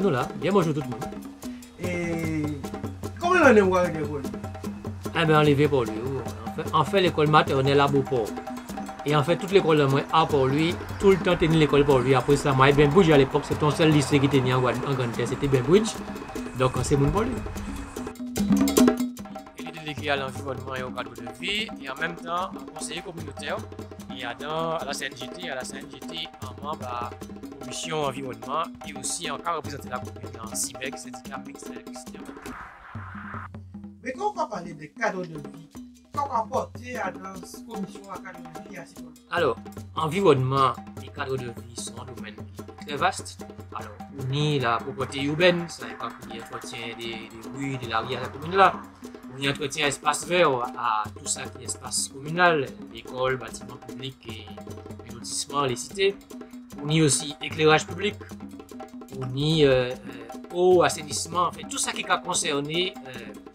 nous là. Bien bonjour tout le monde. Et comment on est avec l'école? Eh bien, enlevé pour lui. En fait l'école maternelle à Beauport. Et en fait, toute l'école de moi a pour lui, tout le temps tenir l'école pour lui. Après ça, moi, Benbridge à l'époque, c'est ton seul lycée qui tenait en Grande-Terre, c'était Benbridge. Donc, c'est mon pour lui. Il est délégué à l'environnement et au cadre de vie, et en même temps, un conseiller communautaire. Et à la CNGT, en membre à la commission environnement, et aussi encore représenté la commune dans CIMEC, syndicat mixte électricité. Mais quand on va parler des cadres de vie, quand on va porter à la commission à cadre de vie à ce moment? Alors, environnement et cadre de vie sont un domaine très vaste. Alors, on y la propreté urbaine, ça est pas qu'on y entretient des rues, de la rue à la commune là. On y entretient espace vert à tout ça qui est espace communal, l'école, bâtiments publics et les lotissements, les cités. On y aussi éclairage public. On y eau, assainissement, en fait, tout ça qui a concerné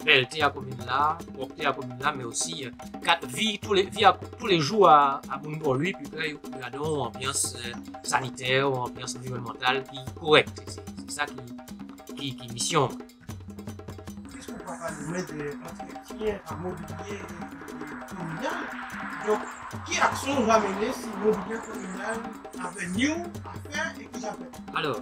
belleté à commune là, propreté à commune là, mais aussi vie tous les jours à bon pour lui, puis il y a une ambiance sanitaire, ambiance environnementale qui est correcte. C'est ça qui est mission. Qu'est-ce qu'on va parler d'entretien à mobilier communal? Donc, quelle action va mener si le mobilier communal avait nous à faire et qui j'avais? Alors,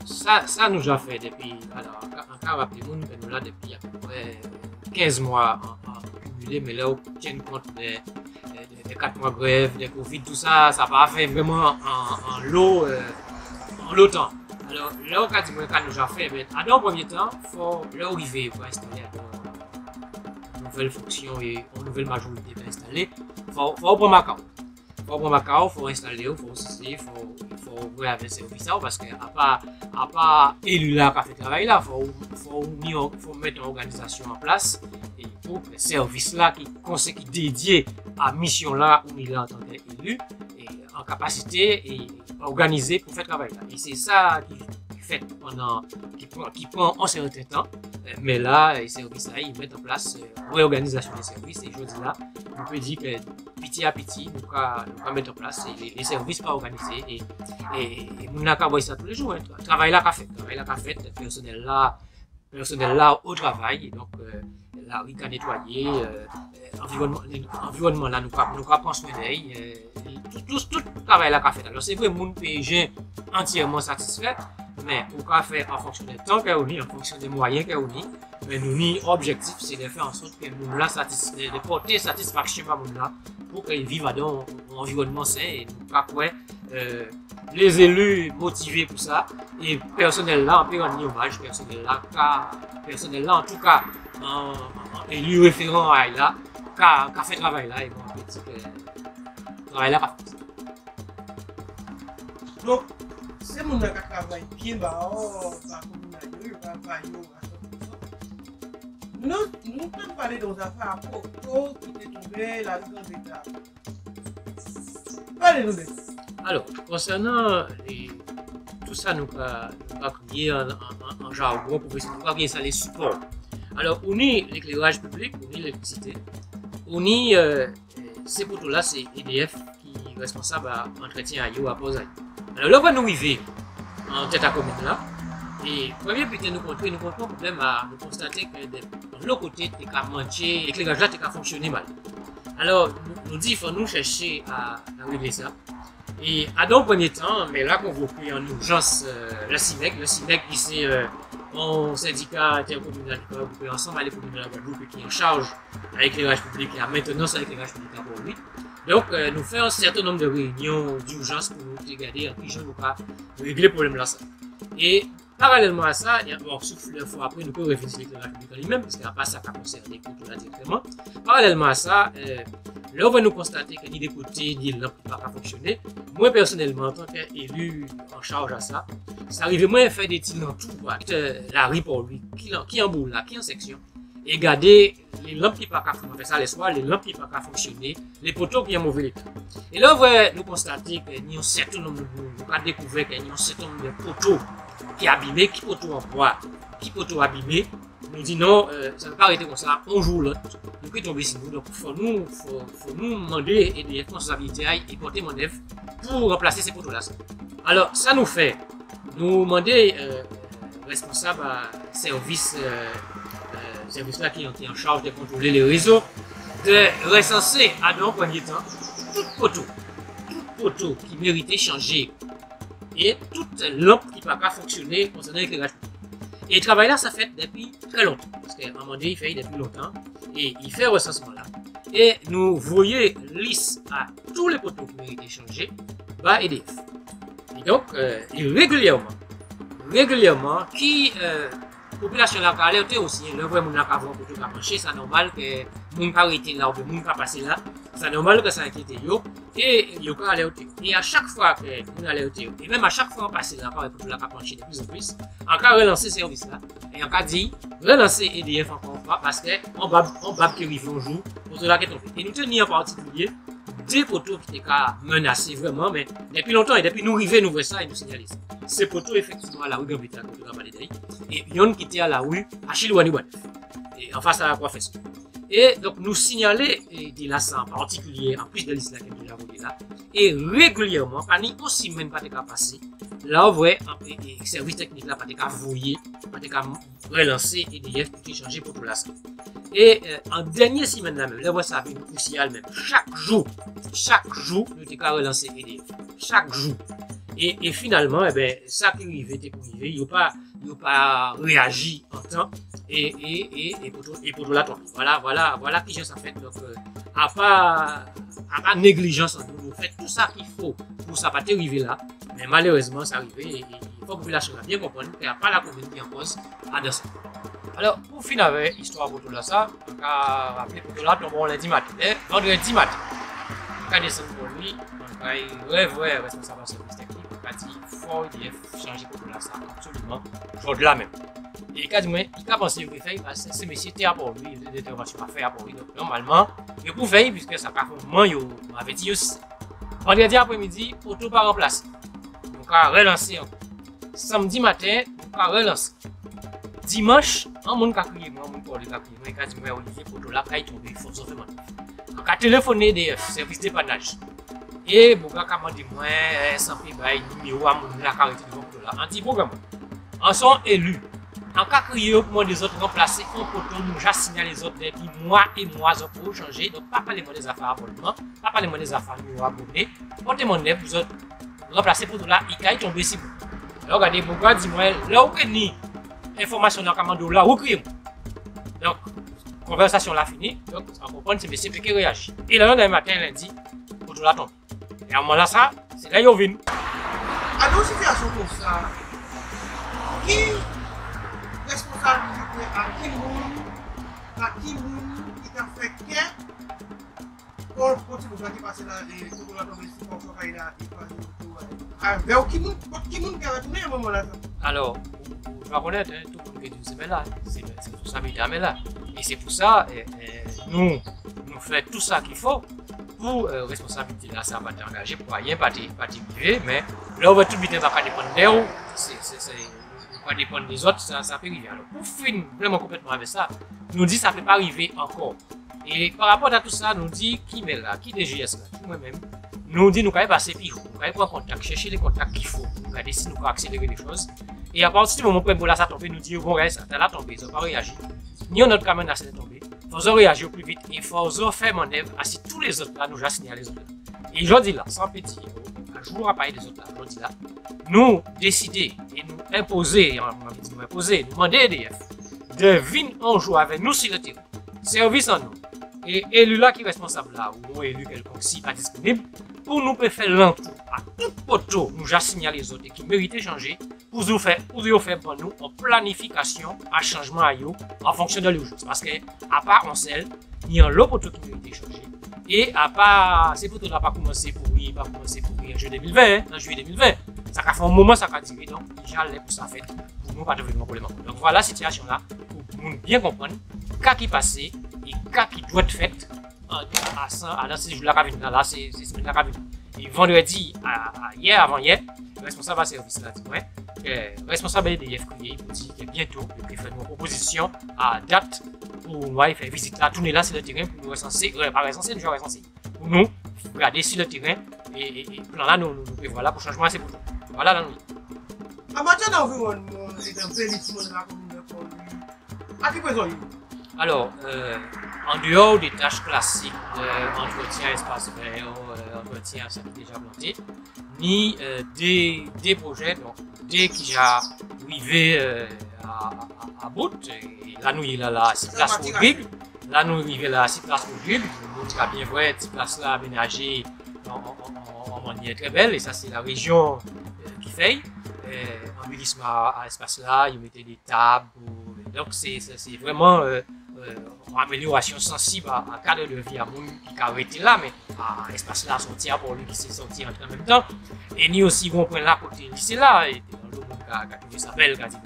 ça nous a fait depuis, alors encore rappelez-vous, nous sommes là depuis à peu près 15 mois en cumulé, mais là on tient compte des 4 mois grève, des Covid, tout ça, ça va faire vraiment en lot temps. Alors là on a dit que nous a fait, mais dans le premier temps, il faut arriver pour installer une nouvelle fonction et une nouvelle majorité pour installer. Il faut prendre Macao. Il faut installer, il faut aussi, il faut ouvrir avec ces officiers parce qu'à part élu là qui fait travail là, il faut mettre une organisation en place et pour que ces services là qui dédié à mission là où il est en tant qu'élu et en capacité et organisé pour faire travail là. Et c'est ça qui fait qui prend un certain temps, mais là les services là ils mettent en place une réorganisation des services et je dis là on peut dire que petit à petit nous allons mettre en place les services pas organisés et nous n'avons pas ça tous les jours. Travail là qu'a fait, personnel là au travail, et donc la rue qu'a nettoyé, environnement là nous prend soin d'elle, tout travail là qu'a fait. Alors c'est vrai mon PG entièrement satisfait, mais on va faire en fonction du temps qu'on a, en fonction des moyens qu'on a. Mais nous, objectif, c'est de faire en sorte que nous là de porter satisfaction à nous là pour qu'ils vivent dans un environnement sain et nous pas quoi les élus motivés pour ça et personnel là on peut rendre hommage personnel là en tout cas élu référent à là qui a fait travail là et bon on peut dire que travail là qu'a fait. Donc c'est mon qui travaille bien bah nous pouvons parler dans une affaire à Porto qui était tombée la grande état. Parlez-nous de ça. Alors, concernant tout ça, nous avons créé en jargon professionnel, nous avons créé ça les supports. Alors, on est l'éclairage public, on est l'électricité, on est ces poteaux-là, c'est EDF qui est responsable à l'entretien à Yo à Posaï. Alors là, on va nous arriver en tête à commune là. Et premier putain nous contrôler un problème à nous constater que de l'autre côté, t'es qu'à mancher, l'éclairage là, t'es qu'à fonctionner mal. Alors, nous dit, il faut nous chercher à régler ça. Et à dans le premier temps, mais là qu'on convoqué en urgence le CIMEC qui c'est un syndicat intercommunal qui va regrouper ensemble à l'économie de la Guadeloupe qui est en charge à l'éclairage public et à la maintenance à l'éclairage public pour lui. Donc, nous faisons un certain nombre de réunions d'urgence pour nous regarder en qui nous pas régler le problème là. Et parallèlement à ça, sauf une fois après, nous pouvons réfléchir à l'éclairage public en lui-même, parce qu'il n'y a pas ça qui concerne les côtés là directement. Parallèlement à ça, là, on va nous constater qu'il y a des côtés qui ne peuvent pas fonctionner. Moi, personnellement, en tant qu'élu en charge à ça, ça arrive moins à faire des tirs dans tout, la rue pour lui, qui en bout là, qui en section, et garder les lampes qui ne peuvent pas fonctionner, ça les soirs, les lampes qui ne peuvent pas fonctionner, les poteaux qui sont en mauvais état. Et là, on va nous constater qu'il y a un certain nombre de nous avons découvert qu'il y a un certain nombre de poteaux qui sont abîmés, qui poteaux en bois, qui poteaux abîmés. Nous dit non, ça ne peut pas arrêter comme ça, on joue l'autre. Nous pouvons tomber sur nous, donc il faut nous demander et des responsabilités et porter mon œuvre pour remplacer ces poteaux-là. Alors, ça nous fait nous demander responsable à service là qui est en charge de contrôler les réseaux, de recenser à dans premier temps toute poteau qui méritait changer et toute lampe qui ne peut pas fonctionner concernant l'éclairage public. Et le travail là, ça fait depuis très longtemps, parce qu'à un moment donné, il fait depuis longtemps, et il fait recensement là. Et nous voyons liste à tous les poteaux qui méritent changer par EDF. Et donc, régulièrement, qui population là a alerté aussi, le vrai monde n'a pas voir poteau qui a marché, c'est normal que monde a arrêté là ou que monde a passé là, c'est normal que ça inquiète yo, et yo a alerté. Et à chaque fois que on a alerté, et même à chaque fois on passe là, par poteau là qui a marché de plus en plus, on a relancé ce service là, et on a dit relancer EDF encore une fois parce que on va qui arrive un jour poteau là qui est tombé. Et nous tenons en particulier des poteaux qui étaient menacés vraiment, mais depuis longtemps et depuis nous arrivons, nous voyons ça et nous signalons ça. Ces poteaux, effectivement, à la rue Gambetta, comme on a parlé d'ailleurs, et il y en a qui étaient à la rue Achille-Ouani-Ouani, et en face à la professeure. Et donc, nous signaler des lassans en particulier, en plus de l'islam qui est déjà volé là, et régulièrement, pas ni aussi même pas de cas passé, là, on voit un service technique là, pas de cas voyer, pas de cas relancer EDF pour échanger pour tout l'instant. Et en dernière semaine là même, là, on ça une cruciale même. Chaque jour, nous avons relancé EDF. Chaque jour. Et finalement, eh ben, ça qui arrive, il n'a pas réagi en temps. Et pour tout la tombe. Voilà qui j'ai ça fait. Donc, à pas négligence, nous faisons tout ça qu'il faut pour ça pas arriver là. Mais malheureusement, ça arrive. Et il faut que la population bien comprendre qu'il n'y a pas la commune qui en cause à danser. Alors, pour finir avec l'histoire pour tout ça, on va rappeler pour tout là, tombons lundi matin. Vendredi matin, on va descendre pour lui, on va vrai responsable de service technique, on va dire, il faut EDF changer pour tout ça, absolument, aujourd'hui là même. Et il a pensé qu'il fait, parce que ce monsieur était pour lui, il a des interventions à faire pour lui, donc normalement, il peut faire, puisque ça fait un moment, il m'avait dit aussi. Vendredi après-midi, auto pas remplacé. Donc, on va relancer encore. Samedi matin, on va relancer. Dimanche, un monde qui a crié, moi, mon collègue qui a crié, moi, dit, Olivier, pour là, quand il tombe, il faut sauver mon on a téléphoné EDF, service dépannage. Et, bon, quand on dit, moi, sans payer, numéro à mon là, qui a arrêté devant pour là, anti-programme. En sont élus. En cas crié, pour moi, des autres remplacer, on peut nous déjà signaler les autres depuis mois et mois pour changer. Donc, pas parler des affaires abonnement, pas parler des affaires numéro abonné. Portez-moi neuf, vous autres, remplacer pour là, il a tombé si vous. Alors, regardez, pourquoi, dis-moi, là où que ni information dans le commando là, où criez. Donc, conversation là finie. Donc, on comprend que c'est monsieur qui réagit. Et le lendemain matin, lundi, pour tout la tombe. Et à un moment là, ça, c'est là qu'il vient. À une situation comme ça, qui responsabilité à qui qui t'a fait que pour continuer à passer là et pour la tomber si pour ça il a vers qui qui a retourné à un moment là. Alors, je vais reconnaître tout le monde qui dit c'est là, c'est responsabilité à là. Et c'est pour ça nous faisons tout ça qu'il faut pour responsabilité là, ça va t'engager pour rien pas t'y mais là on va tout vite pas dépendre d'eux, pas dépendre des autres, ça peut arriver. Alors pour finir vraiment complètement avec ça, nous dit ça ne peut pas arriver encore. Et par rapport à tout ça, nous dit qui met là, qui DGS là, qui moi-même, nous dit nous pouvons passer plus haut, nous pouvons prendre contact, chercher les contacts qu'il faut, nous regarder si nous pouvons accélérer les choses. Et à partir du moment où là ça tombe, nous dit bon ça a tombé, ils n'ont pas réagi. Ni on autre caméra n'a pas tombé. Il faut réagir au plus vite et il faut faire manœuvre à si tous les autres là nous déjà signalé les autres. Et je dis là, sans petit, je vous rappelle des autres là, je dis là, nous décider et nous imposer, nous demander EDF de venir un jour avec nous sur le terrain, service en nous, et élu là qui est responsable là, ou élu quelconque si pas disponible, pour nous faire l'entour à tout poteau, nous déjà signaler les autres qui méritent de changer, pour nous faire pour nous en planification à changement à eux en fonction de l'urgence. Parce que, à part en celle, il y a un lot poteau qui mérite de changer. Et à part, ces poteaux n'ont pas commencé pour en juillet 2020, hein, en juillet 2020. Ça a fait un moment, ça a duré, donc déjà, les pour ça fait, pour nous, pas de vraiment problème. Donc voilà la situation là, pour nous bien comprendre, qu'est-ce qui est passé et qu'est-ce qui doit être fait à ces jours-là, là, ces semaines-là, et vendredi, hier, avant-hier, le responsable de service là, dit, ouais, responsable EDF, il dit que bientôt, il fait une proposition à date pour nous faire visite là, tourner là sur le terrain pour nous recenser, pas recenser, nous recenser. Pour nous, regarder sur le terrain et plan là, nous prévoyons là pour changement assez pour nous. Voilà là, nous. En matière d'environnement et d'embellissement de la commune de Port-Louis, à qui présent Alors, en dehors des tâches classiques d'entretien espace vert, entretien ça qui est déjà planté, ni des projets, donc dès qu'il y a arrivé à bout, et là nous il y a là 6 places pour briques, là nous arrivons là 6 places pour briques, nous avons bien vrai 6 places là aménagées en manière très belle, et ça c'est la région qui fait. Embellissement à espace là, ils mettaient des tables, donc c'est vraiment une amélioration sensible à cadre de vie à mon qui a arrêté là, mais à espace là sortir pour lui qui s'est sorti en même temps. Et ni aussi vont prendre là côté lycée là, et dans le monde qui a dit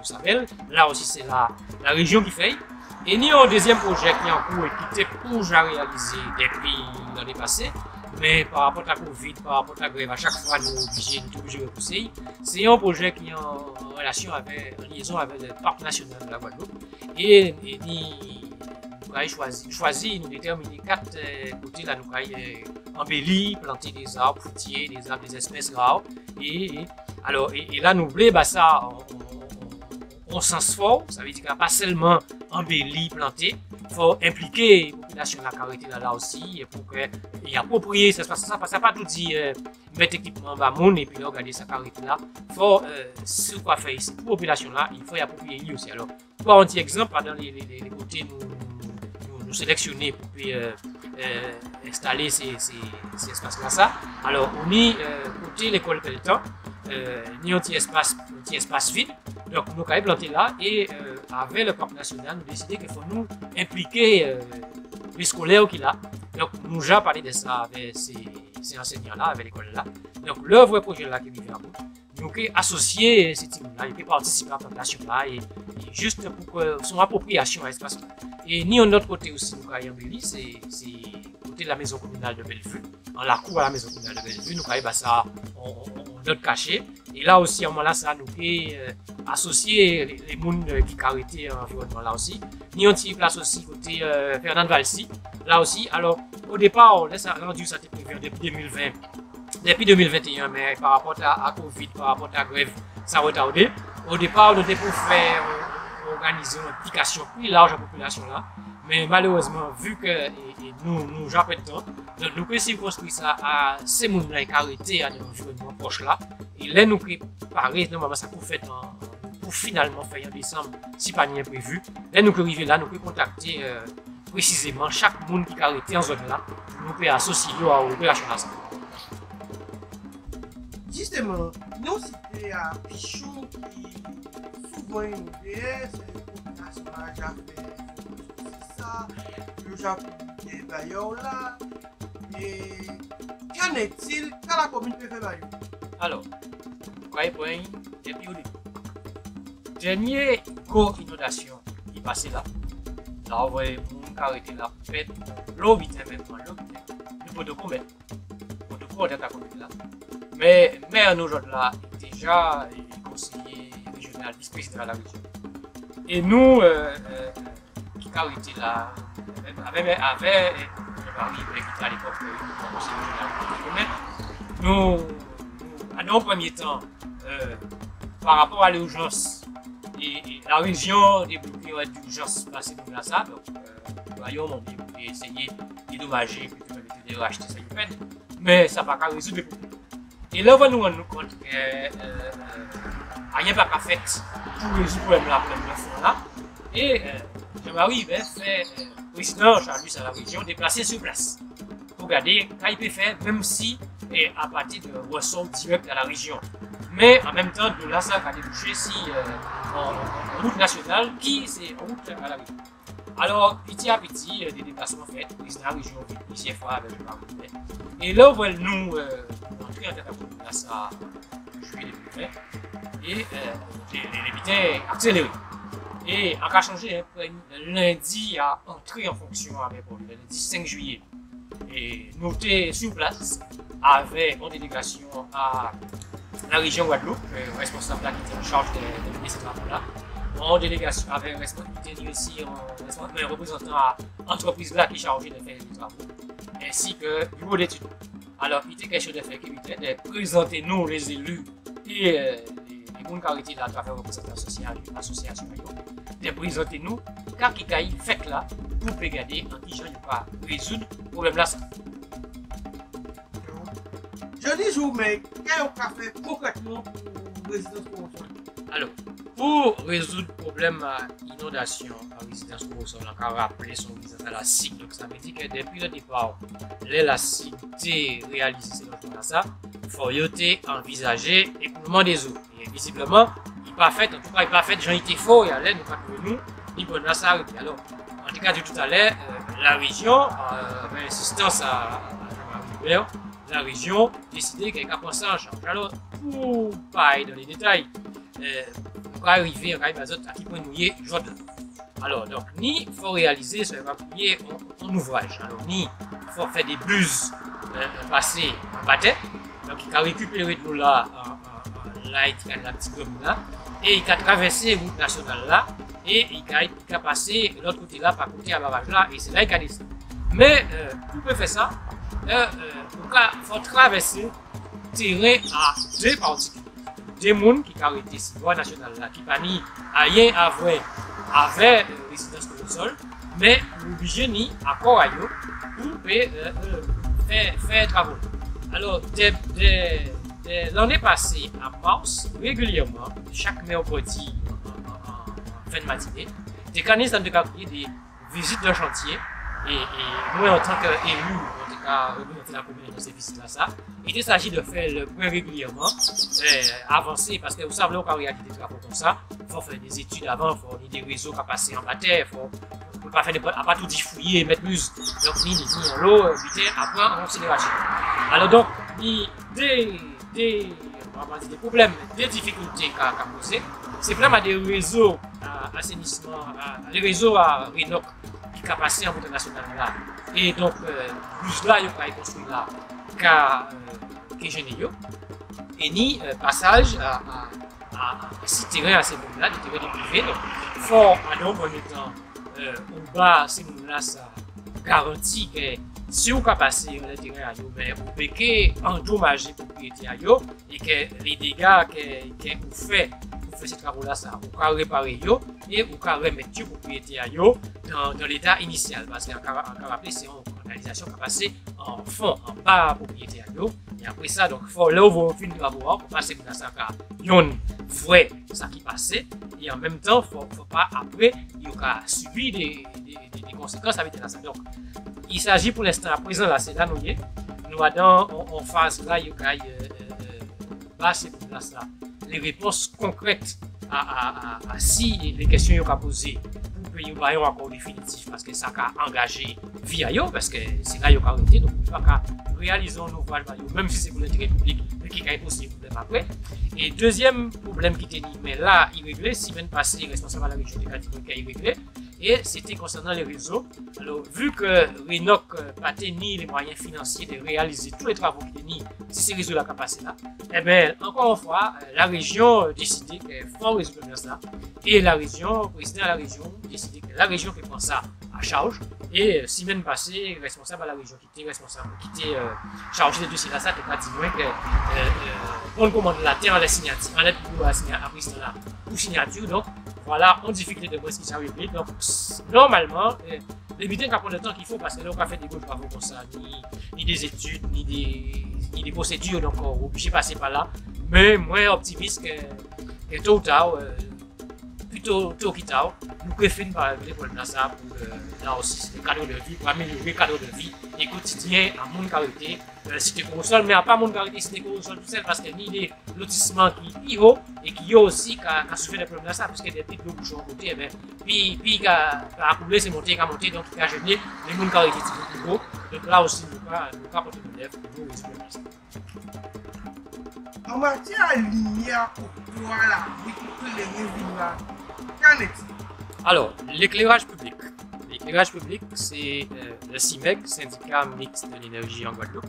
là aussi c'est la région qui fait. Et ni un deuxième projet qui est en cours et qui était pour réaliser depuis l'année passée. Mais par rapport à la Covid, par rapport à la grève, à chaque fois nous sommes obligés de repousser. C'est un projet qui est en relation avec, en liaison avec le parc national de la Guadeloupe. Et nous avons choisi, nous déterminer 4 côtés là, nous avons embelli, planter des arbres fruitiers, des arbres des espèces rares. Et là nous voulons bah, ça en sens fort, ça veut dire qu'il n'y a pas seulement embelli, planté, il faut impliquer la population à carité là aussi pour qu'il approprie ça, parce que ça ne pas tout dire mettre équipement en bas monde et puis regarder sa carité là. Il faut ce qu'on fait ici, pour la population là, il faut y approprier lui aussi. Alors, pour un petit exemple, dans les côtés nous sélectionner pour installer ces espaces là ça. Alors, on est côté l'école Pelletan, ni un petit espace vide. Donc nous avons planté là et avec le parc national, nous décidé qu'il faut nous impliquer les scolaires qui là. Donc nous avons parlé de ça avec ces enseignants-là, avec l'école là. Donc le vrai projet là qui vient à bout, nous avons associé ces teams-là, ils peuvent participer à la plantation là et juste pour son appropriation à l'espace là. Et ni en autre côté aussi, nous avons embelli, c'est côté de la maison communale de Bellevue, dans la cour à la maison communale de Bellevue, nous avons ça en notre cachet. Et là aussi, à un moment là, ça nous a associé les gens qui ont arrêté l'environnement là aussi. Ni on tire place aussi côté Fernand Valsi, là aussi. Alors, au départ, on laisse rendu ça prévu depuis 2020, depuis 2021, mais par rapport à Covid, par rapport à la grève, ça a retardé. Au départ, on était pour faire organiser une application plus large à la population là. Mais malheureusement, vu que nous avons pas de temps, nous pouvons circonscrire ça à ces gens qui ont arrêté à l'environnement proche là. Et là, nous préparer normalement ça pour faire pour finalement faire en décembre, si pas rien prévu. Là, nous pouvons arriver là, nous pouvons contacter précisément chaque monde qui a arrêté en zone là. Nous pouvons associer à l'opération là. Justement, nous c'était à Pichon qui souvent une ODS, la population a déjà fait ça, le Japon des bailleurs là. Et qu'en est-il quand la commune peut faire bailleur? Alors, point depuis au début. Dernière co-inondation qui passait là, on voyait mon arrêté là, fait l'eau vite même, le pot de combat, pot de combat à commune là. Mais nous autres là, déjà conseiller régional, vice-président de la région. Et nous, qui arrêté là, avec le mari qui était à l'époque conseiller régional, nous, en premier temps, par rapport à l'urgence, et la région débloquée d'urgence passée pour ça, donc voyons, on peut essayer de dédommager, de racheter ça, mais ça ne va pas résoudre le problème. Et là, on va nous rendre compte que rien n'est pas fait pour résoudre le problème là, là. Et Jean-Marie fait président Charles à la région déplacer sur place pour regarder ce qu'il peut faire, même si à partir de ressort direct à la région. Mais en même temps, de là, ça va déboucher si en route nationale, qui c'est en route à la région. Alors, petit à petit, des déplacements faits, le président de la région, plusieurs fois avec le Maroc. Et là, on va nous entrer en tête à commune à ça, juillet 2020, et les bitins accélérés. Et en cas changé, lundi a entré en fonction avec le lundi 5 juillet. Et nous étions sur place avec une délégation à la région Guadeloupe, le responsable là qui était en charge de ces travaux-là. En délégation avec un responsable aussi, un représentant à l'entreprise là qui est chargé de faire les travaux, ainsi que le bureau d'études. Alors, il était question de faire de présenter nous, les élus et les gens qui arrêté là à travers l'association, de présenter nous, car qui a fait là, pour regarder en qui je pas résoudre le problème là. Je dis, mais qu'est-ce qu'on fait concrètement pour résidence corrosol? Alors, pour résoudre le problème d'inondation à résidence corrosol, on a rappelé son résidence à la SIC. Donc, ça veut dire que depuis le départ, la SIC a réalisé ce logement-là, il faut envisager l'écoulement des eaux. Et visiblement, il n'est pas fait, en tout cas, il n'est pas fait, j'en étais faux, il y a l'air, nous, pas que nous, ni pour nous, ça arrive. Alors, en tout cas, de tout à l'heure, la région, avec insistance à Jean-Marie, la région décidé qu'elle a pensé en charge. Alors, pour pas aller dans les détails, on va arriver à qui peut nous y aujourd'hui. Alors, donc, ni il faut réaliser ce papier en ouvrage. Alors, ni il faut faire des buses passées en bâtiment. Donc, il a récupéré de l'eau là, la petite gomme là, et il a traversé la route nationale là, et il a passé de l'autre côté là, par côté à barrage là, et c'est là qu'il a descendu. Mais, pour peut faire ça, il faut traverser le terrain à deux particuliers. Des gens qui ont arrêté cette voie nationale là, qui n'ont pas mis rien à voir avec résidence corrosol, mais obligé ni accord à eux pour faire travaux. Alors, l'année passée, à mars, régulièrement, chaque mercredi en fin de matinée, des canistes ont créé des visites de chantier. Et moi, en tant qu'élu, en tout cas, représenter la commune dans ces visites-là, il s'agit de faire le point régulièrement, avancer, parce que vous savez, quand on réalise des travaux comme ça, il faut faire des études avant, il faut avoir des réseaux qui passent en bataille, il faut pas faire pas tout diffouiller, mettre mus, donc ni en l'eau, vite, après en considération. Alors donc, des problèmes, des difficultés qu'à poser, c'est vraiment des réseaux à assainissement, des réseaux à Rénoc, qui a passé en route nationale là. Et donc, plus là, il y a construit là, qui est génial. Et ni passage à ces terrains, à ces mondes-là, des terrains privés. Donc, il faut, à donc, en étant, au bas, ces mondes-là, ça garantit que si on peut passer le terrain à eux, mais on peut endommager les propriétés à eux et que les dégâts qu'on fait ces travaux-là, ça, on peut réparer eux et on peut remettre les propriétés à eux dans l'état initial. Parce qu'en rappelé, c'est une réalisation qui a passé en fond, en bas propriété à eux. Et après ça, donc, il faut là où on finit de travaux pour passer dans ça, il y a une vraie ça qui passait. Et en même temps, il ne faut pas après, il y a subi des conséquences avec ça. Donc, il s'agit pour l'instant, à présent, là, c'est là, nous allons en phase là, il y a les réponses concrètes à si les questions qu'on a posées pour que nous ayons encore définitif parce que ça a engagé via eux parce que c'est là qu'ils ont arrêté donc il faut réaliser un ouvrage même si c'est pour l'intérêt public mais qui a posé des problèmes après. Et deuxième problème qui était dit mais là il réglait semaine passée responsable de la région de Catico qui a réglé et c'était concernant les réseaux. Alors vu que Rénoc n'a pas ni les moyens financiers de réaliser tous les travaux qui étaient si ces réseaux là qui passé là, et bien encore une fois la région a décidé qu'il faut résoudre ça et la région, le président de la région a décidé que la région qui prend ça à charge et semaine passée responsable à la région qui était chargé de dossier là ça t'as dit moins que on commande la terre la signature en lettre pour président là pour signature donc voilà en difficulté de ce qui s'est réglé donc normalement les meetings qui prennent le temps qu'il faut parce que là on va faire des gros travaux comme ça ni des études ni des procédures donc on est obligé de passer par là mais moins optimiste que tôt ou tard plutôt tôt ou tard nous préférons par les problèmes là ça pour là aussi le cadre de vie pour améliorer le cadre de vie et quotidien à mon caractère cité corrosol mais à pas mon caractère cité corrosol tout seul parce que ni des lotissements qui y haut et qui y a aussi qui souffert des problèmes là ça parce que des petites l'eau bouchon côté mais puis à couler c'est monter donc il a gêné les mon caractère plus gros donc là aussi nous pas porter de lèvres pour nous résoudre ça. En matière liée au voilà oui les villes là qu'en est-il? Alors, l'éclairage public. L'éclairage public, c'est le CIMEG, syndicat mixte de l'énergie en Guadeloupe,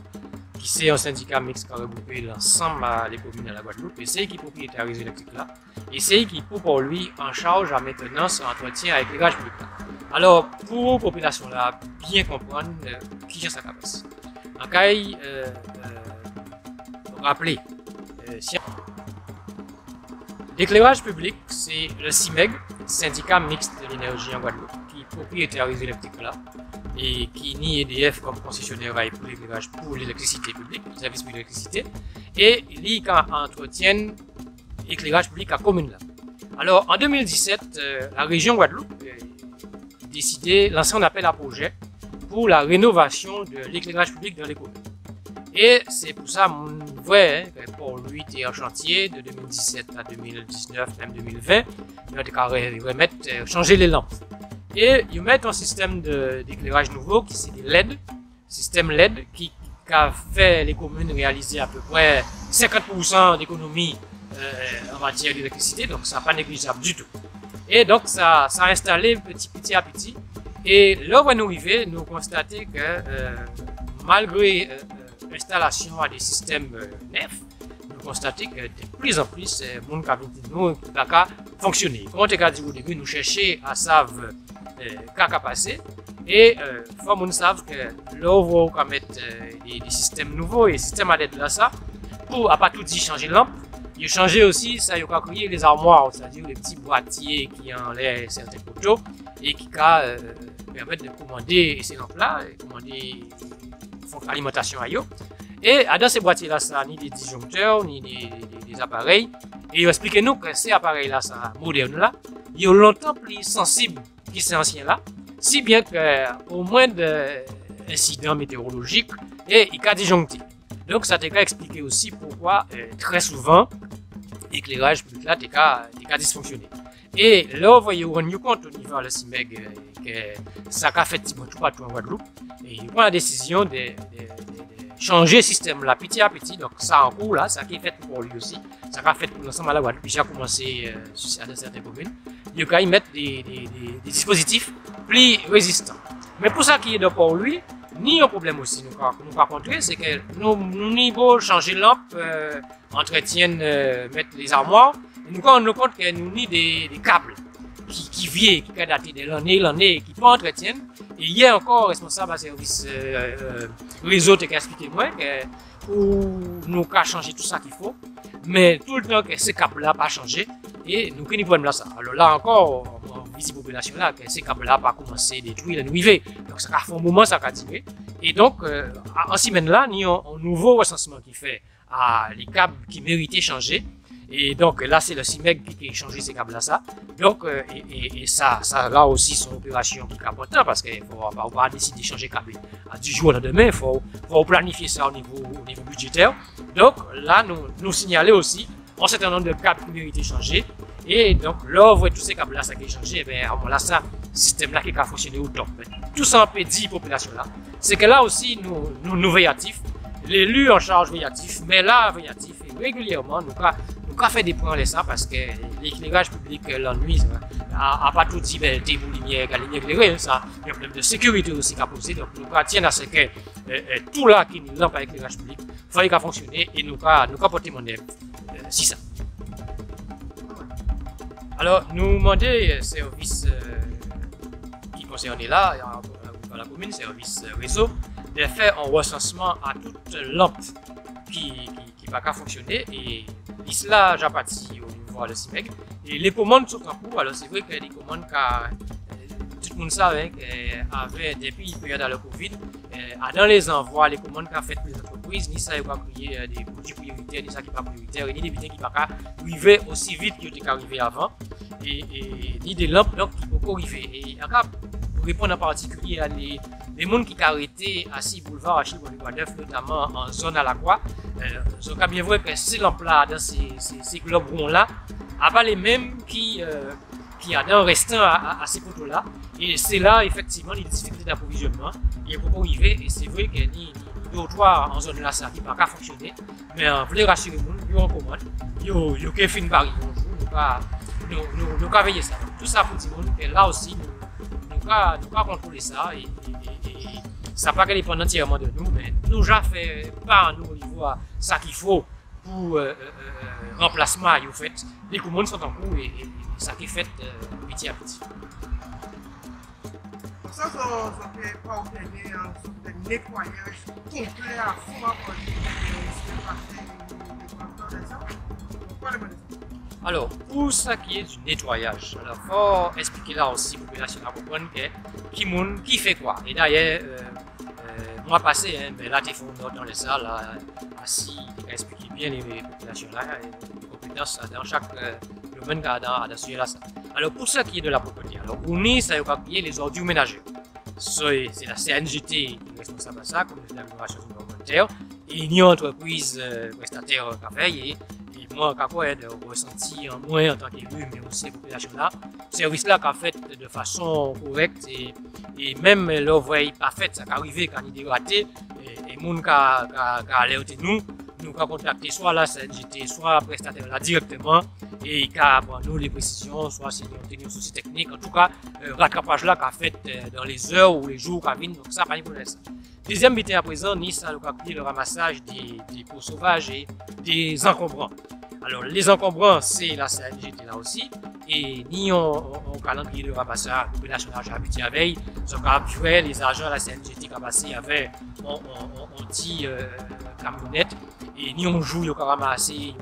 qui c'est un syndicat mixte qui a regroupé l'ensemble des communes de la Guadeloupe, et c'est qui propriétaire réseau électrique là, et c'est qui pour lui en charge à maintenance, entretien à l'éclairage public là. Alors, pour la population là, bien comprendre qui ça passe. En cas, rappeler, L'éclairage public, c'est le CIMEG, syndicat mixte de l'énergie en Guadeloupe, qui propriétaire des électriques là, et qui nie EDF comme concessionnaire pour l'éclairage pour l'électricité publique, le service public d'électricité, et lui qui entretient l'éclairage public à commune là. Alors en 2017, la région Guadeloupe a décidé de lancer un appel à projet pour la rénovation de l'éclairage public dans les communes. Et c'est pour ça, mon vrai, pour lui, il est en chantier de 2017 à 2019, même 2020. Il va changer les lampes. Et ils mettent un système d'éclairage nouveau qui c'est des LED, système LED qui a fait les communes réaliser à peu près 50% d'économie en matière d'électricité, donc ça n'est pas négligeable du tout. Et donc ça a installé petit à petit. Et là où nous arrivons, nous constatons que malgré l'installation à des systèmes neufs, nous constatons que de plus en plus, le monde qui n'a pas fonctionné. Comme on a dit au début, nous cherchons à savoir qu'à passer. Et il faut que nous sachions que là où on va mettre des systèmes nouveaux et des systèmes à l'aide de ça, pour à pas tout dire changer de lampe, il a changé aussi, ça il a créé les armoires, c'est-à-dire les petits boîtiers qui enlèvent certains poteaux et qui permettent de commander ces lampes-là, commander l'alimentation à eux. Et dans ces boîtiers-là, ça ni des disjoncteurs, ni des appareils. Et il explique nous que ces appareils-là, ça moderne-là, ils sont longtemps plus sensibles que ces anciens-là, si bien qu'au moins d'incidents météorologiques, et ils sont disjonctés. Donc ça t'a expliqué aussi pourquoi très souvent l'éclairage public là t'es dysfonctionné. Et là vous voyez on rend compte au niveau de la CIMEG que ça a fait tout partout en Guadeloupe et il prend la décision de changer le système là petit à petit. Donc ça en cours là, ça qui est fait pour lui aussi, ça a fait pour l'ensemble de la Guadeloupe, déjà commencé dans certaines communes. Il y a y mettre des dispositifs plus résistants. Mais pour ça qui est pour lui, ni un problème aussi nous pas contrer, c'est que nous niveau changer de lampe, entretiennent, mettre les armoires, et nous on nous compte que nous ni des câbles qui viennent, qui datent de l'année, qui pas entretiennent. Et hier encore, responsable à service réseau qui a expliqué moi que pour nous changer tout ça qu'il faut, mais tout le temps que ces câbles-là pas changé et nous connaissons problème là ça. Alors là encore, on visite la population là que ces câbles-là pas commencé à détruire le rivet. Donc ça a fait un moment ça a duré. Et donc en semaine là, nous avons un nouveau recensement qui fait à les câbles qui méritaient changer. Et donc là c'est le CIMEG qui a changé ces câbles là ça. Donc et ça là aussi son opération qui est importante parce qu'il faut pas décider de changer câble du jour au lendemain, il faut planifier ça au niveau budgétaire. Donc là nous signaler aussi un certain nombre de câbles qui méritaient changer. Et donc là vous voyez tous ces câbles là ça qui a changé, et bien là ça système là qui a fonctionné autant. Tout ça en pédit population là. C'est que là aussi nous veillattifs, l'élu en charge veillattif, mais là veillattif régulièrement nous fait des points là ça parce que l'éclairage public l'ennui a pas tout dit ben des lumière la lumière éclairée ça il y a un problème de sécurité aussi qui a posé donc nous tient à ce que tout là qui nous lampe avec l'éclairage public fallait qu'à fonctionner et nous porter mon aide si ça. Alors nous demander service qui concerne là dans la commune service réseau de faire un recensement à toute lampe qui va pas fonctionner et cela j'ai parti au niveau de CIMEG et les commandes sont en cours. Alors c'est vrai que les commandes tout le monde savait qu'avait depuis la période de la Covid dans les envois les commandes qu'a fait les entreprises ni ça va créer des produits prioritaires ni ça qui pas prioritaire et ni des biens qui pas arriver aussi vite que était arrivé avant et ni des lampes donc qui peut arriver et encore pour répondre en particulier à les gens qui ont arrêté à 6 boulevards à Chilbois 9 notamment en zone à la croix. Donc bien vrai que ces lampes-là, dans ces globes ronds-là, à pas les mêmes qui a dans restant à ces poteaux-là. Et c'est là, effectivement, les difficultés d'approvisionnement. Il faut arriver, et c'est vrai que ni dortoir en zone là, ça n'a pas fonctionner. Mais on voulait rassurer les gens, ils ont commande, ils ont fait une barrière, nous avons veillé ça. Tout ça pour dire que là aussi, nous avons contrôlé ça. Et ça n'a pas dépendre entièrement de nous, mais nous avons fait pas nous au niveau à ça qu'il faut pour remplacement. En fait, les commandes sont en cours et ça qui est fait petit à petit. Ça fait pas obtenir un nettoyage complet à fond à produire ce qui est passé de ça. Pourquoi demander ça? Alors, pour ce qui est du nettoyage, alors faut expliquer là aussi pour que la population comprenne qui fait quoi. Et d'ailleurs, mois passé, hein, mais là, tu fais dans les salles, là, assis, tu expliquer bien les populations là, les compétences dans chaque domaine dans ce là. Alors, pour ce qui est de la propreté, alors, on est, ça va payer les ordures ménagères. C'est la CNGT qui est responsable de ça, Communauté d'amélioration environnementale, et une entreprise prestataire qui fait, et moi, quand je ressenti en moins en tant qu'élu, mais aussi la population là, ce service-là qu'a fait de façon correcte et même l'offre pas faite, ça qui arrivé quand il est raté, et les gens qui ont alerté nous avons contacté soit la CNGT, soit prestataire là directement, et qui a nous les précisions, soit si nous avons une souci technique, en tout cas, rattrapage là qu'a fait dans les heures ou les jours qui viennent, donc ça, pas de problème. Deuxième but à présent, Nice a le ramassage des peaux sauvages et des encombrants. Alors, les encombrants, c'est la CNGT là aussi, et ni on calendrier de ramassage, la population habitée à veille, donc après, les agents de la CNGT qui ont passé avec on dit camionnette, et ni on joue, il va ramasser,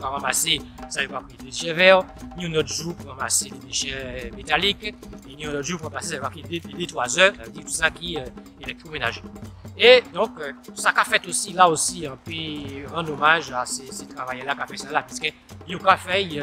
ça va pris des déchets verts, ni on autre joue pour ramasser des déchets métalliques, et ni on autre joue pour ramasser, ça va pris des 3 heures, ça veut dire tout ça qui est électroménager. Et donc, ça qu'a fait aussi, là aussi, un peu rendre hommage à ces travailleurs-là qui ont fait ça là, puisqu'ils ont fait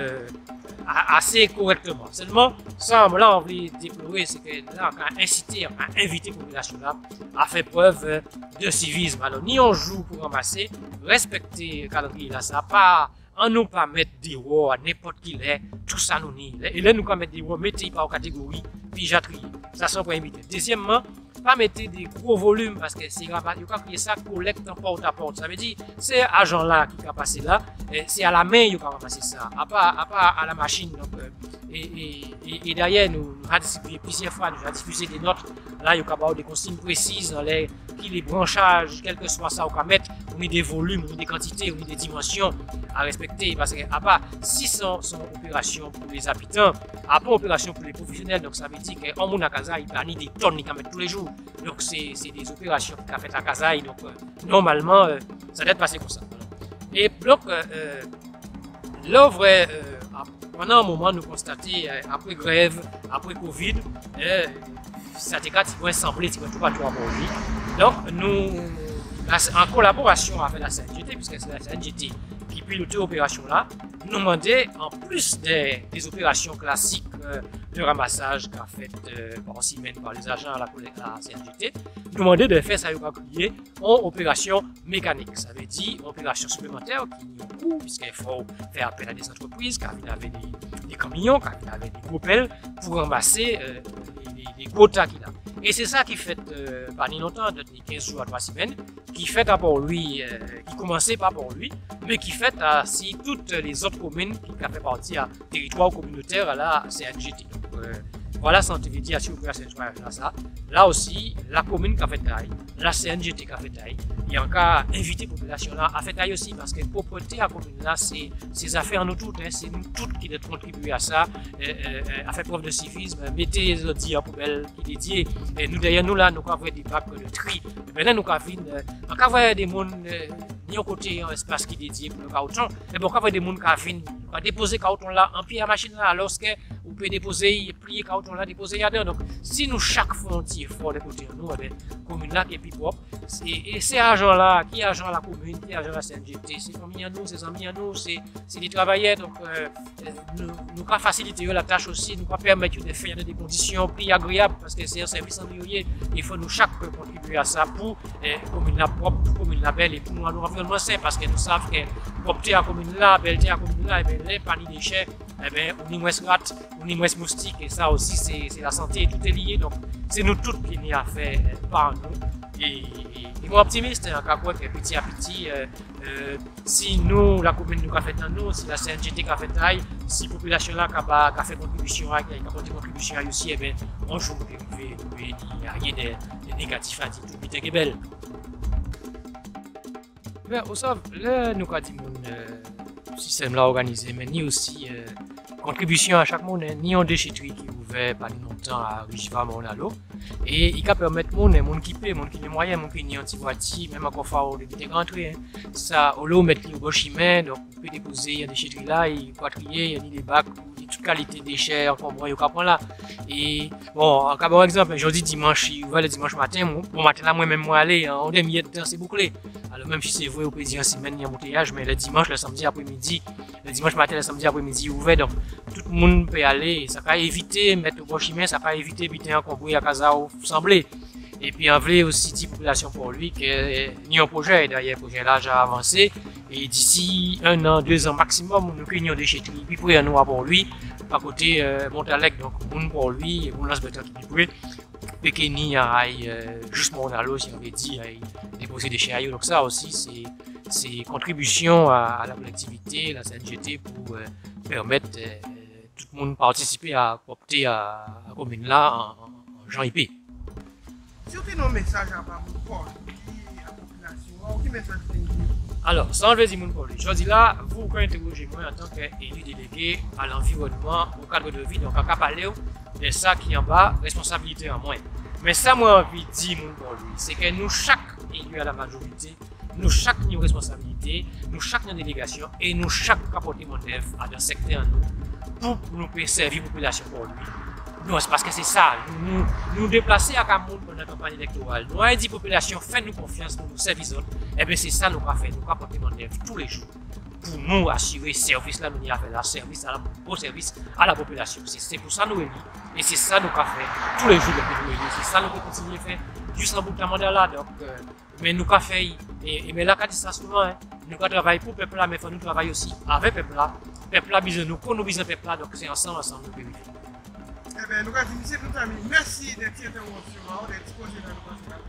assez correctement. Seulement, ça, là, on veut déplorer, c'est que là, on a incité, on a invité la population là à faire preuve de civisme. Alors, ni on joue pour ramasser, respecter le calendrier là, ça pas, on nous pas mettre des rois à n'importe qui l'est, tout ça nous nie. Et là, nous pas mettre des rois, mettez par catégorie, puis j'attrier. Ça, c'est un point invité. Deuxièmement, pas mettre des gros volumes parce que c'est grave, il faut que ça collecte en porte à porte. Ça veut dire, c'est agent là qui va passer là, c'est à la main qu'il va passer ça, à pas à la machine. Donc, et d'ailleurs, nous avons distribué plusieurs fois, nous avons diffusé des notes. Là, il y a avoir des consignes précises dans les branchages, quel que soit ça, on va mettre, on a des volumes, on a des quantités, on a des dimensions à respecter. Parce que, à part, si son opération pour les habitants, à part opération pour les professionnels, donc ça veut dire qu'en mon casa, il planifie des tonnes, il mettre tous les jours. Donc, c'est des opérations qu'a fait à Kazaï. Donc, normalement, ça doit être passé comme ça. Et donc, l'œuvre, pendant un moment, nous constatons, après grève, après Covid, ça a semblé que tout va tout aujourd'hui. Donc, nous, en collaboration avec la CNGT, puisque c'est la CNGT qui pilote l'opération là, nous demandons, en plus des opérations classiques de ramassage qu'a fait par semaine par les agents à la CNGT, nous demandons de faire ça en opération mécanique. Ça veut dire opération supplémentaire qui est en cours, puisqu'il faut faire appel à des entreprises, car il y avait des camions, car il y avait des gros pelles pour ramasser les gros tas qu'il a. Et c'est ça qui fait, pas ni longtemps, de 15 jours à 3 semaines, qui fait d'abord lui, qui commençait pas pour lui, mais qui fait à si toutes les autres communes qui fait partie à territoire communautaire à la CNGT. Donc, voilà, ça on te veut dire, si vous pouvez ça. Là aussi, la commune qui a fait taille, la CNGT qui a fait taille, et en cas invité la population là à fait taille aussi, parce que propreté à la commune là, c'est affaires nous toutes, hein, c'est nous toutes qui devons contribuer à ça, à faire preuve de civisme, mettez les autres en poubelle qui dédié. Nous derrière nous là, nous avons des bacs de tri. Maintenant, nous avons des gens ni au côté un espace qui est dédié pour le carton, mais bon, quand des gens qui viennent déposer le carton là en pied à machine là, alors que vous pouvez déposer, plier le carton là, déposer là-dedans. Donc, si nous chaque fois on tire fort de côté nous, la commune là qui est plus propre, et ces agents là, qui est agent à la commune, qui est agent à la CNGT, c'est famille à nous, c'est amis à nous, c'est des travailleurs, donc nous avons facilité la tâche aussi, nous avons permettre de faire des conditions plus agréables parce que c'est un service embryonnier. Il faut nous chaque contribuer à ça pour commune là propre, pour commune là belle et pour nous environnement sain parce que nous savons que propreté à commune là, belleté à commune là, et bien les paniers de déchets, on y moins rat, on y moins moustique et ça aussi c'est la santé, tout est lié donc c'est nous tous qui n'y a fait par nous et moi optimiste hein, que petit à petit si nous la commune nous a fait dans nous, si la CNGT a fait taille, si la population là a fait contribution a contribution aussi, et bien on joue il n'y a rien de négatif à dire, tout est belle. Ben, au sauve, là, nous avons dit le système là organisé, mais ni aussi contribution à chaque monde, ni en déchetterie qui est ouvert pas longtemps à Richiva Monalo. Et il peut permettre monde qui paie, monde qui est moyen, monde qui est anti-voiture, même encore fort de des rentrer. Ça, au lieu mettre le bochimé, donc on peut déposer des déchetteries là, il peut trier, il y a des bacs, toute qualité de déchets, encore bon, il y a là. Et bon, par exemple, jeudi, dimanche, il ouvert le dimanche matin, bon matin là, moi-même, moi aller, on demi temps, c'est bouclé. Alors même si c'est vrai au plaisir en semaine, il y a embouteillage, mais le dimanche, le samedi après-midi, le dimanche matin, le samedi après-midi ouvert, donc tout le monde peut aller. Ça peut éviter mettre le bochimé, ça peut éviter d'éviter un cambouis à casa ou semblé. Et puis, on veut aussi dire population pour lui que ni un projet, d'ailleurs, le projet là j'ai avancé. Et d'ici 1 an, 2 ans maximum, nous craignons des déchetteries. Puis, pour nous pour lui, à côté Montalec, donc, pour lui, et pour nous, c'est tout plus Pékeni aille juste Monalo, si on veut dire, déposer des déchets ailleurs. Donc, ça aussi, c'est contribution à la collectivité, la CNGT, pour permettre tout le monde participer à opter à la commune là en Jean IP. Si vous avez un message à la population, quel message alors, sans je dire pour lui, je dis là, vous pouvez interroger moi en tant qu'élu délégué à l'environnement, au cadre de vie, donc on va parler de ça qui est en bas, responsabilité en moins. Mais ça, moi, envie de dire pour lui, c'est que nous, chaque élu à la majorité, nous, chaque une responsabilité, nous, chaque une délégation, et nous, chaque capoté mon œuvre à un secteur en nous, pour nous servir la population pour lui. Non, c'est parce que c'est ça. Nous déplacer à Cameroun pour notre campagne électorale. Nous avons dit population, faites-nous confiance pour nous servir. Et bien c'est ça nous avons fait. Nous avons porté mon œuvre tous les jours pour nous assurer service là, nous y avons fait la service à la, au service à la population. C'est pour ça que nous réunissons. Et c'est ça nous avons fait tous les jours depuis nous réunissons. C'est ça nous avons continué à faire jusqu'en bout de mandat là. Donc, mais nous avons fait. Mais là, quand dit ça souvent, hein, nous avons travaillé pour le peuple là, mais il faut nous travailler aussi avec le peuple là. Le peuple là, besoin nous, pour nous besoin le peuple là. Donc c'est ensemble nous vérifier. Eh bien, nous allons finir tout ami. Merci d'être intervention, d'être exposé dans le podcast.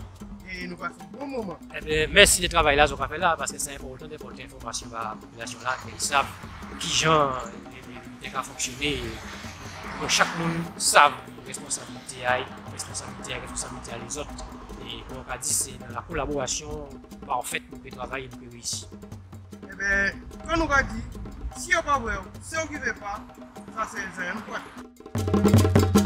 Et nous passons un bon moment. Eh bien, merci de travailler là, fait là, parce que c'est important de porter l'information à la population là, qu'ils savent qui genre les cas fonctionner. Donc chaque monde savent responsabilité à les autres. Et comme on a dit, c'est dans la collaboration parfaite pour que le travail nous réussisse. Eh bien, comme nous avons dit, si on ne va pas, si on ne veut pas, ça c'est un point.